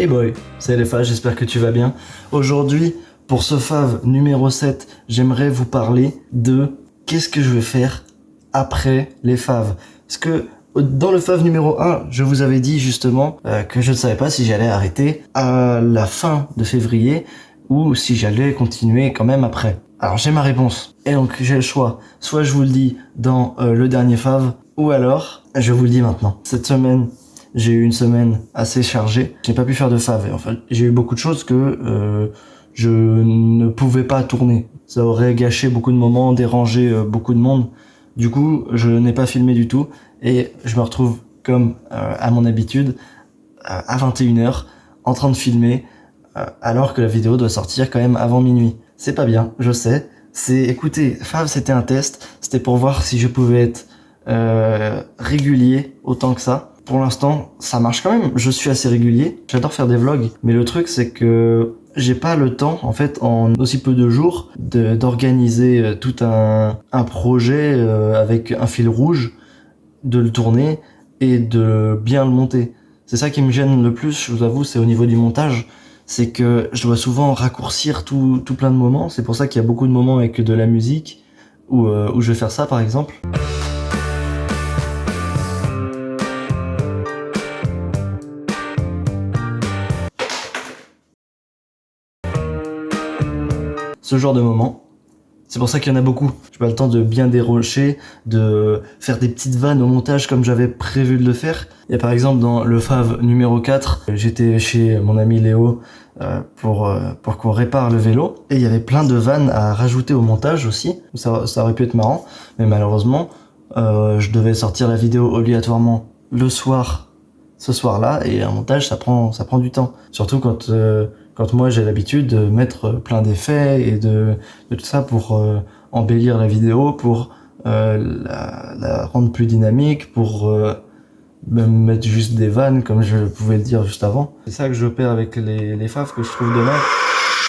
Hey boy, c'est LFA, j'espère que tu vas bien. Aujourd'hui, pour ce fave numéro 7, j'aimerais vous parler de qu'est-ce que je vais faire après les faves. Parce que dans le fave numéro 1, je vous avais dit justement que je ne savais pas si j'allais arrêter à la fin de février ou si j'allais continuer quand même après. Alors j'ai ma réponse. Et donc j'ai le choix. Soit je vous le dis dans le dernier fave, ou alors je vous le dis maintenant. Cette semaine, j'ai eu une semaine assez chargée. J'ai pas pu faire de fave. Enfin, j'ai eu beaucoup de choses que je ne pouvais pas tourner. Ça aurait gâché beaucoup de moments, dérangé beaucoup de monde. Du coup, je n'ai pas filmé du tout. Et je me retrouve, comme à mon habitude, à 21h, en train de filmer, alors que la vidéo doit sortir quand même avant minuit. C'est pas bien, je sais. Écoutez, fave, c'était un test. C'était pour voir si je pouvais être régulier autant que ça. Pour l'instant, ça marche quand même. Je suis assez régulier. J'adore faire des vlogs. Mais le truc, c'est que j'ai pas le temps, en fait, en aussi peu de jours, d'organiser tout un projet avec un fil rouge, de le tourner et de bien le monter. C'est ça qui me gêne le plus, je vous avoue, c'est au niveau du montage. C'est que je dois souvent raccourcir tout plein de moments. C'est pour ça qu'il y a beaucoup de moments avec de la musique où je vais faire ça, par exemple. Ce genre de moment. C'est pour ça qu'il y en a beaucoup. J'ai pas le temps de bien dérocher, de faire des petites vannes au montage comme j'avais prévu de le faire. Il y a par exemple dans le fave numéro 4, j'étais chez mon ami Léo pour qu'on répare le vélo. Et il y avait plein de vannes à rajouter au montage aussi. Ça aurait pu être marrant. Mais malheureusement, je devais sortir la vidéo obligatoirement le soir, ce soir-là. Et un montage, ça prend du temps. Surtout quand moi j'ai l'habitude de mettre plein d'effets et de tout ça pour embellir la vidéo, pour la rendre plus dynamique, pour même mettre juste des vannes comme je pouvais le dire juste avant. C'est ça que je perds avec les faves que je trouve dommage.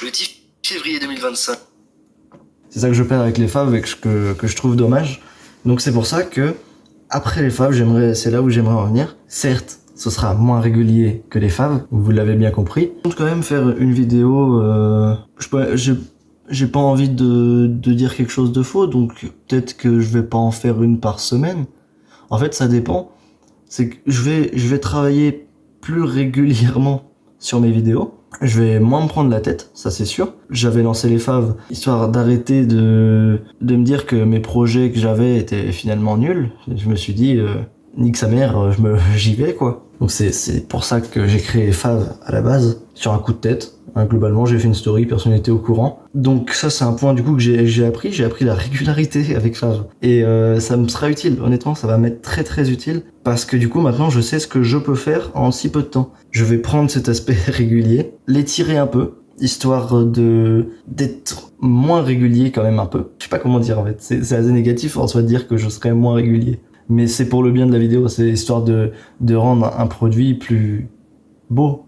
Le 10 février 2025. C'est ça que je perds avec les faves et que je trouve dommage. Donc c'est pour ça que après les faves, c'est là où j'aimerais en venir. Certes, ce sera moins régulier que les faves, vous l'avez bien compris. Je compte quand même faire une vidéo, j'ai pas envie de dire quelque chose de faux, donc peut-être que je vais pas en faire une par semaine. En fait, ça dépend. C'est que je vais travailler plus régulièrement sur mes vidéos. Je vais moins me prendre la tête, ça c'est sûr. J'avais lancé les faves, histoire d'arrêter de me dire que mes projets que j'avais étaient finalement nuls. Je me suis dit, nique sa mère, j'y vais quoi. Donc c'est pour ça que j'ai créé les faves à la base, sur un coup de tête. Globalement, j'ai fait une story, personne n'était au courant. Donc ça, c'est un point du coup que j'ai appris la régularité avec Fave. Et ça me sera utile, honnêtement, ça va m'être très très utile. Parce que du coup, maintenant, je sais ce que je peux faire en si peu de temps. Je vais prendre cet aspect régulier, l'étirer un peu, histoire d'être moins régulier quand même un peu. Je sais pas comment dire en fait, c'est assez négatif en soi de dire que je serais moins régulier. Mais c'est pour le bien de la vidéo, c'est histoire de rendre un produit plus beau,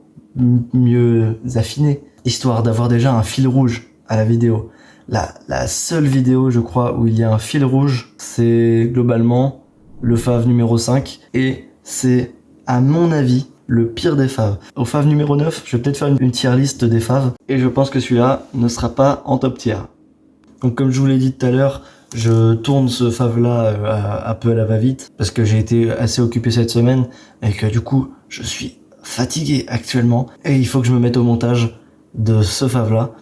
mieux affiné, histoire d'avoir déjà un fil rouge à la vidéo. La seule vidéo, je crois, où il y a un fil rouge, c'est globalement le fave numéro 5, et c'est, à mon avis, le pire des faves. Au fave numéro 9, je vais peut-être faire une tier list des faves, et je pense que celui-là ne sera pas en top tier. Donc comme je vous l'ai dit tout à l'heure, je tourne ce fave-là un peu à la va-vite, parce que j'ai été assez occupé cette semaine, et que du coup, je suis fatigué actuellement, et il faut que je me mette au montage de ce fave-là.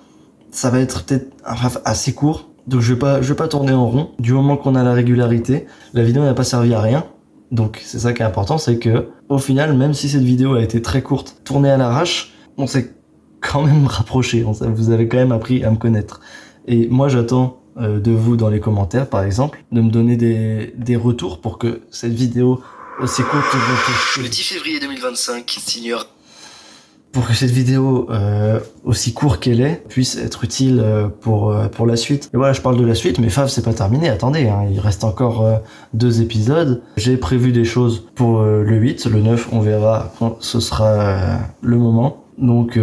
Ça va être peut-être un fave assez court, donc je vais pas tourner en rond. Du moment qu'on a la régularité, la vidéo n'a pas servi à rien. Donc c'est ça qui est important, c'est que au final, même si cette vidéo a été très courte, tournée à l'arrache, on s'est quand même rapproché, vous avez quand même appris à me connaître. Et moi j'attends de vous dans les commentaires par exemple, de me donner des retours pour que cette vidéo aussi courte... Le 10 février 2025, signeur. Pour que cette vidéo aussi courte qu'elle est puisse être utile pour la suite. Et voilà, je parle de la suite, mais Fave c'est pas terminé, attendez, hein, il reste encore 2 épisodes. J'ai prévu des choses pour le 8, le 9 on verra quand ce sera le moment. Donc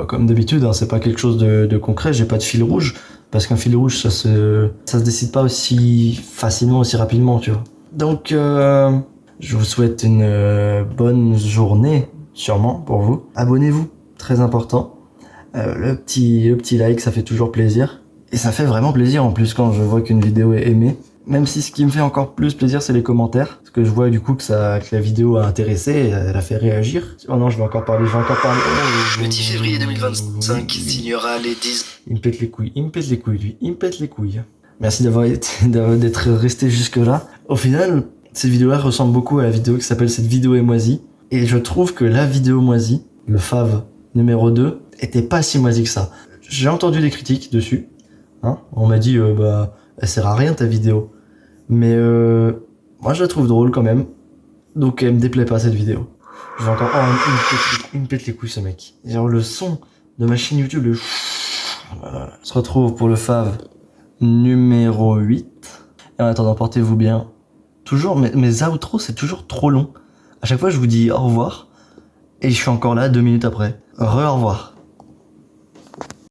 comme d'habitude, hein, c'est pas quelque chose de concret, j'ai pas de fil rouge, parce qu'un fil rouge ça se décide pas aussi facilement, aussi rapidement, tu vois. Donc je vous souhaite une bonne journée, sûrement pour vous. Abonnez-vous très important. Le petit like, ça fait toujours plaisir. Et ça fait vraiment plaisir en plus quand je vois qu'une vidéo est aimée. Même si ce qui me fait encore plus plaisir, c'est les commentaires. Parce que je vois du coup que la vidéo a intéressé, et elle a fait réagir. Oh non, je vais encore parler. Le 10 février 2025 signera les 10... Il me pète les couilles, lui. Il me pète les couilles. Merci d'être resté jusque là. Au final, cette vidéo-là ressemble beaucoup à la vidéo qui s'appelle Cette vidéo est moisie. Et je trouve que la vidéo moisie, le Fav numéro 2, était pas si moisie que ça. J'ai entendu des critiques dessus. Hein, on m'a dit, elle sert à rien ta vidéo. Mais moi je la trouve drôle quand même. Donc elle me déplaît pas cette vidéo. Je vais encore... il me pète les couilles ce mec. Genre le son de ma chaîne YouTube, On se retrouve pour le Fav numéro 8. Et en attendant, portez-vous bien. Toujours, mes outros c'est toujours trop long. À chaque fois je vous dis au revoir. Et je suis encore là 2 minutes après. Au revoir.